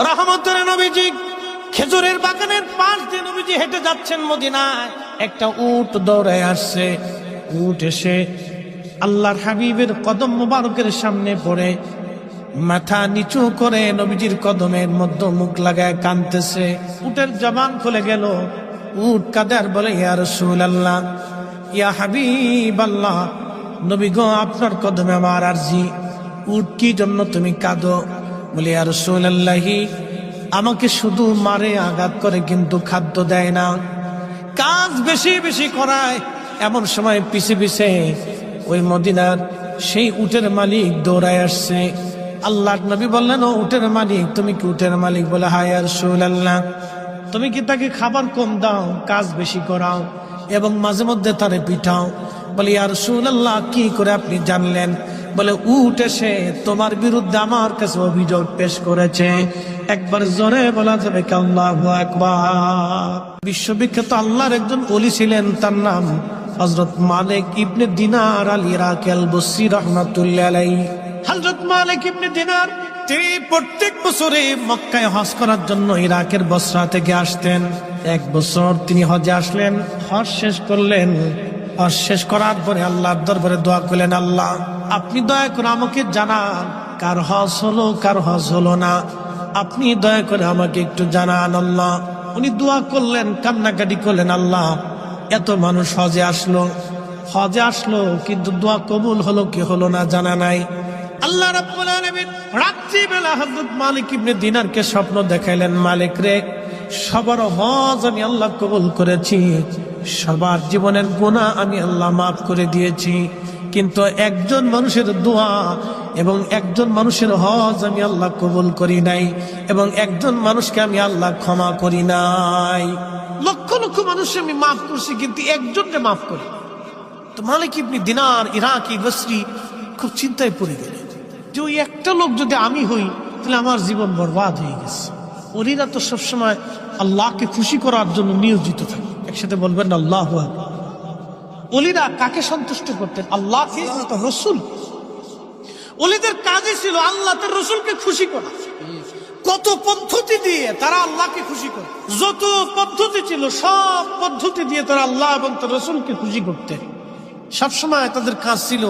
রহমতের নবীজি খেজুরের বাগানের পাশ দিয়ে নবীজি হেঁটে যাচ্ছেন মদিনায়। একটা উট দৌড়ায় আসছে। উট এসে আল্লাহর হাবিবের কদম মুবারকের সামনে পড়ে মাথা নিচু করে নবীজির কদমের মধ্যে মুখ লাগায় কাঁদতেছে। উটের জবান খুলে গেল। উট কাঁদে আর বলে, ইয়া রাসূলুল্লাহ, ইয়া হাবিবাল্লাহ, নবী গো, আপনার কদমে আমার আরজি। উট কি জন্য তুমি কাঁদো? বলে, ইয়া রাসূলুল্লাহি, আমাকে শুধু মারে, আঘাত করে, কিন্তু খাদ্য দেয় না, কাজ বেশি বেশি করায়। এমন সময় পিছে পিছে ওই মদিনার সেই উটের মালিক দৌড়ায় আসছে। আল্লাহর নবী বললেন, ও উটের মালিক, তুমি কি উটের মালিক? বলে, হ্যাঁ ইয়া রাসূলুল্লাহ। তুমি কি তাকে খাবার কম দাও, কাজ বেশি করাও এবং মাঝে মধ্যে তারে পিঠাও? বলে, ইয়া রাসূলুল্লাহ, কি করে আপনি জানলেন? বলে, উট এসে তোমার বিরুদ্ধে আমার কাছে অভিযোগ পেশ করেছে। একবার জোরে বলা যাবে কি আল্লাহু আকবার? বিশ্ববিখ্যাত আল্লাহর একজন ওলি ছিলেন, তার নাম হযরত মালিক ইবনে দিনার আল ইরাকি আল বসরি রাহমাতুল্লাহ আলাইহি। হযরত মালিক ইবনে দিনার তিনি প্রত্যেক বছরে মক্কায় হজ করার জন্য ইরাকের বসরা থেকে আসতেন। এক বছর তিনি হজে আসলেন, হজ শেষ করলেন। হজ শেষ করার পরে আল্লাহর দরবারে দোয়া করলেন, আল্লাহ, আপনি দয়া করে আমাকে জানান কার হজ হলো, কার হজ হলো না। আপনি দয়া করে আমাকে একটু জানান আল্লাহ। উনি দোয়া করলেন, কান্নাকাটি করলেন, আল্লাহ, এত মানুষ হজে আসলো কিন্তু দোয়া কবুল হলো কি হলো না জানা নাই। আল্লাহ রাব্বুল আলামিন রাত্রিবেলা হযরত মালিক ইবনে দিনারকে স্বপ্ন দেখাইলেন, মালিক রে, সবার হজ আমি আল্লাহ কবুল করেছি, সবার জীবনের গুনাহ আমি আল্লাহ মাফ করে দিয়েছি, কিন্তু একজন মানুষের দোয়া এবং একজন মানুষের হজ আমি আল্লাহ কবুল করি নাই, এবং একজন মানুষকে আমি আল্লাহ ক্ষমা করি নাই। লক্ষ লক্ষ মানুষ আমি মাফ করছি, কিন্তু একজনকে মাফ করি। তো মালিক ইবনে দিনার ইরাকি বসরি খুব চিন্তায় পড়ে গেলেন যে ওই একটা লোক যদি আমি হই তাহলে আমার জীবন বরবাদ হয়ে গেছে। ওলিরা তো সবসময় আল্লাহকে খুশি করার জন্য নিয়োজিত থাকে। একসাথে বলবেন আল্লাহু আকবার। ওলিরা কাকে সন্তুষ্ট করতেন? আল্লাহকে, রসুল। ওলিদের কাজই ছিল আল্লাহ তার রসুলকে খুশি করা। কত পদ্ধতি দিয়ে তারা আল্লাহকে খুশি করে, যত পদ্ধতি ছিল সব পদ্ধতি দিয়ে তারা আল্লাহ এবং তার রসুলকে খুশি করতেন। সবসময় তাদের কাজ ছিল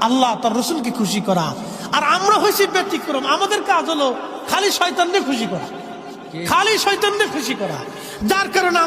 আল্লাহ তার রসুলকে খুশি করা। আর আমরা হয়েছি ব্যতিক্রম, আমাদের কাজ হলো খালি শয়তানকে খুশি করা, খালি শয়তানকে খুশি করা, যার কারণে